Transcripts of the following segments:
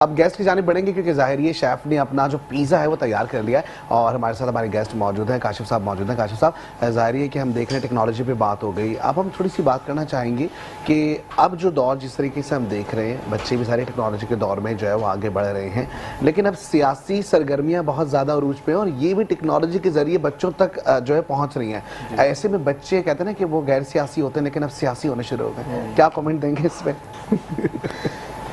अब गेस्ट की जानिब बढ़ेंगे क्योंकि जाहिर ये शेफ ने अपना जो पिज़्ज़ा है वो तैयार कर लिया है और हमारे साथ हमारे गेस्ट मौजूद हैं। काशिफ साहब मौजूद हैं। काशिफ साहब, जाहिर है कि हम देख रहे हैं टेक्नोलॉजी पे बात हो गई। अब हम थोड़ी सी बात करना चाहेंगे कि अब जो दौर जिस तरीके से हम देख रहे हैं, बच्चे भी सारे टेक्नोलॉजी के दौर में जो है वो आगे बढ़ रहे हैं, लेकिन अब सियासी सरगर्मियाँ बहुत ज़्यादा अरूज पे हैं और ये भी टेक्नोलॉजी के ज़रिए बच्चों तक जो है पहुँच रही हैं। ऐसे में बच्चे कहते हैं ना कि वो गैर सियासी होते हैं लेकिन अब सियासी होने शुरू हो गए। क्या कमेंट देंगे इस पर?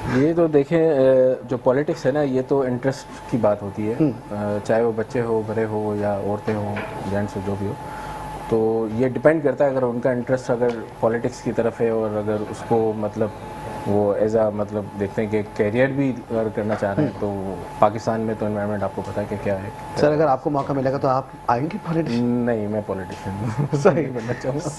ये तो देखें, जो पॉलिटिक्स है ना, ये तो इंटरेस्ट की बात होती है, चाहे वो बच्चे हो, बड़े हो या औरतें हो, जेंट्स हो, जो भी हो। तो ये डिपेंड करता है, अगर उनका इंटरेस्ट अगर पॉलिटिक्स की तरफ है और अगर उसको मतलब वो एज आ मतलब देखते हैं कि कैरियर भी अगर करना चाह रहे हैं, तो पाकिस्तान में तो एनवायरनमेंट आपको पता है कि क्या है। सर, अगर आपको मौका मिलेगा तो आप आएंगे पॉलिटिक्स? नहीं, मैं पॉलिटिशियन सही बनना चाहूँगा।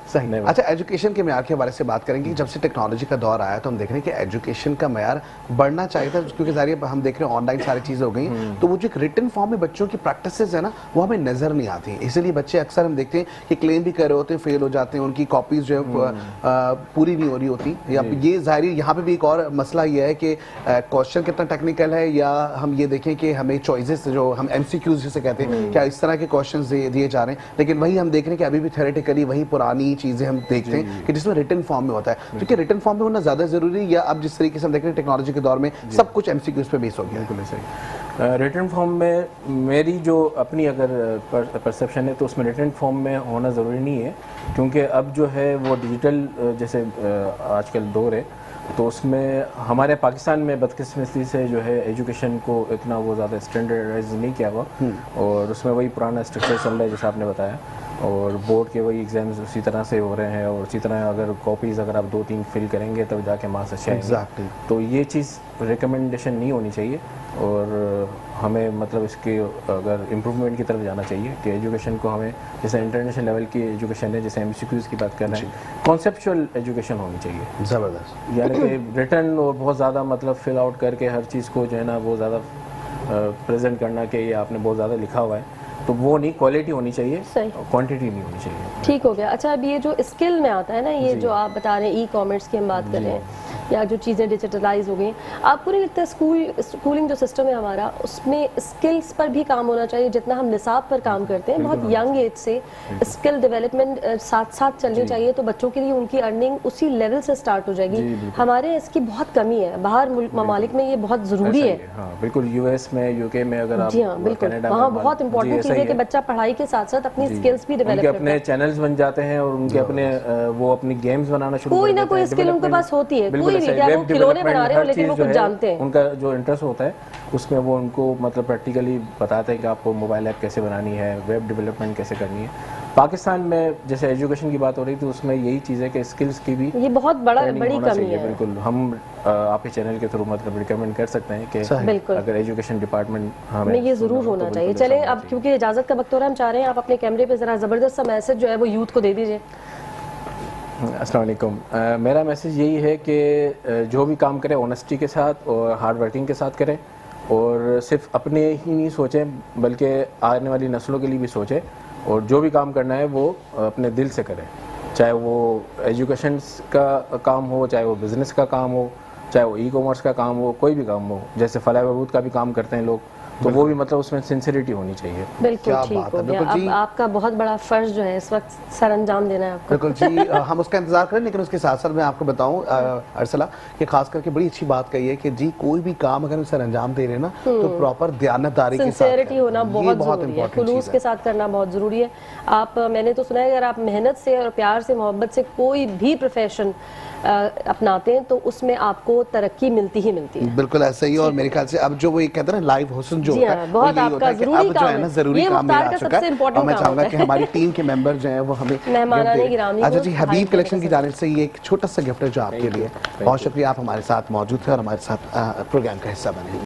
सही नहीं। अच्छा, एजुकेशन के म्यार के हवाले से बात करेंगे। जब से टेक्नोलॉजी का दौर आया तो हम देख रहे हैं कि एजुकेशन का म्यार बढ़ना चाहिए था, क्योंकि ज़ाहिर हम देख रहे हैं ऑनलाइन सारी चीज़ें हो गई, तो वो जो एक रिटन फॉर्म में बच्चों की प्रैक्टिसेस है ना, वो हमें नज़र नहीं आती। इसलिए बच्चे अक्सर हम देखते हैं कि क्लेम भी कर रहे होते हैं, फेल हो जाते हैं, उनकी कॉपीज़ जो है पूरी नहीं हो रही होती। या ये ज़ाहिर यहाँ पे भी एक और मसला ये है कि क्वेश्चन कितना टेक्निकल है, या हम ये देखें कि हमें चॉइसेस जो हम एमसीक्यूज जिसे कहते हैं, क्या इस तरह के क्वेश्चंस दिए जा रहे हैं, लेकिन वही हम देख रहे हैं कि अभी भी थ्योरेटिकली वही पुरानी चीज़ें हम देखते हैं कि जिसमें रिटन फॉर्म में होता है। क्योंकि रिटन फॉर्म में होना ज़्यादा ज़रूरी, या अब जिस तरीके से हम देख रहे हैं टेक्नोलॉजी के दौर में सब कुछ एमसीक्यूज पे बेस हो गया। बिल्कुल सही। रिटन फॉर्म में मेरी जो अपनी अगर परसेप्शन है, तो उसमें रिटन फॉर्म में होना ज़रूरी नहीं है, क्योंकि अब जो है वो डिजिटल जैसे आजकल दौर है, तो उसमें हमारे पाकिस्तान में बदकिस्मती से जो है एजुकेशन को इतना वो ज़्यादा स्टैंडर्डाइज नहीं किया हुआ, और उसमें वही पुराना स्ट्रक्चर चल रहा है जैसा आपने बताया, और बोर्ड के वही एग्जाम्स उसी तरह से हो रहे हैं, और उसी तरह अगर कॉपीज़ अगर आप 2-3 फिल करेंगे तब जाके मार्क्स अच्छे आएंगे। तो ये चीज़ रिकमेंडेशन नहीं होनी चाहिए, और हमें मतलब इसके अगर इम्प्रूवमेंट की तरफ जाना चाहिए कि एजुकेशन को हमें जैसे इंटरनेशनल लेवल की एजुकेशन है, जैसे एमसीक्यूज़ की बात कर रहे हैं, कॉन्सेप्चुअल एजुकेशन होनी चाहिए ज़बरदस्त। यानी कि रिटर्न और बहुत ज़्यादा मतलब फिल आउट करके हर चीज़ को जो है ना वो ज़्यादा प्रेजेंट करना कि ये आपने बहुत ज़्यादा लिखा हुआ है, तो वो नहीं, क्वालिटी होनी चाहिए, क्वांटिटी नहीं होनी चाहिए। ठीक हो गया। अच्छा, अब ये जो स्किल में आता है ना, ये जो आप बता रहे हैं ई कॉमर्स की हम बात कर रहे हैं, या जो चीज़ें डिजिटलाइज हो गई, आप पूरी स्कूलिंग जो सिस्टम है हमारा, उसमें स्किल्स पर भी काम होना चाहिए। जितना हम निसाब पर काम करते हैं, बहुत यंग एज से स्किल डेवलपमेंट साथ साथ चलनी चाहिए, तो बच्चों के लिए उनकी अर्निंग उसी लेवल से स्टार्ट हो जाएगी। हमारे इसकी बहुत कमी है, बाहर ममालिक में ये बहुत ज़रूरी है। बिल्कुल, यूएस में, यूके में, अगर जी हाँ बिल्कुल, वहाँ बहुत इंपॉर्टेंट चीज़ है कि बच्चा पढ़ाई के साथ साथ अपनी स्किल्स भी डेवलप करता है। अपने चैनल्स बन जाते हैं और उनके अपने वो अपनी गेम्स बनाना शुरू, कोई ना कोई स्किल उनके पास होती है, कोई भी, क्या वो खिलौने बना रहे हो लेकिन वो कुछ जानते हैं। उनका जो इंटरेस्ट होता है उसमें वो उनको मतलब प्रैक्टिकली बताते हैं कि आपको मोबाइल ऐप कैसे बनानी है, वेब डेवलपमेंट कैसे करनी है। पाकिस्तान में जैसे एजुकेशन की बात हो रही थी, उसमें यही चीज़ है कि स्किल्स की भी ये बहुत बड़ी कमी है। बिल्कुल, हम आपके चैनल के थ्रू मतलब रिकमेंड कर सकते हैं कि अगर एजुकेशन डिपार्टमेंट हमें ये ज़रूर होना चाहिए। चलें, अब क्योंकि इजाज़त का वक्त हो रहा है, हम चाह रहे हैं आप अपने कैमरे पे ज़रा ज़बरदस्त सा मैसेज जो है वो यूथ को दे दीजिए। अस्सलाम वालेकुम। मेरा मैसेज यही है कि जो भी काम करें ऑनेस्टी के साथ और हार्ड वर्किंग के साथ करें, और सिर्फ अपने ही नहीं सोचें बल्कि आने वाली नस्लों के लिए भी सोचें, और जो भी काम करना है वो अपने दिल से करें, चाहे वो एजुकेशन का काम हो, चाहे वो बिज़नेस का काम हो, चाहे वो ई कॉमर्स का काम हो, कोई भी काम हो। जैसे फलाह बहबूद का भी काम करते हैं लोग, तो वो भी मतलब उसमें सिंसियरिटी होनी चाहिए। बिल्कुल ठीक हो गया। अब आपका बहुत बड़ा फर्ज जो है इस वक्त सर अंजाम देना है आपको। बिल्कुल जी, हम उसका इंतजार करें, लेकिन उसके साथ साथ मैं आपको बताऊं अरसला कि खास करके बड़ी अच्छी बात कही है कि जी कोई भी काम अगर सर अंजाम दे रहे हैं ना, तो प्रॉपर दयानतदारी के साथ, सिंसियरिटी होना बहुत जरूरी है, खुलूस के साथ करना बहुत जरूरी है। आप, मैंने तो सुना है अगर आप मेहनत से और प्यार से, मोहब्बत से कोई भी प्रोफेशन अपनाते हैं तो उसमें आपको तरक्की मिलती ही मिलती है। बिल्कुल ऐसा ही। और मेरे ख्याल से अब जो वो कहते हैं ना लाइव हुस्न जो होता है, बहुत आपका जरूरी काम है, जरूरी काम मेरा आ चुका है, और मैं चाहूंगा कि हमारी टीम के मेंबर जो हैं वो हमें मेहमानाने गिरामी। अच्छा जी, हबीब कलेक्शन की जानिब से ये एक छोटा सा गिफ्ट है जो आपके लिए। बहुत शुक्रिया, आप हमारे साथ मौजूद थे और हमारे साथ प्रोग्राम का हिस्सा बने।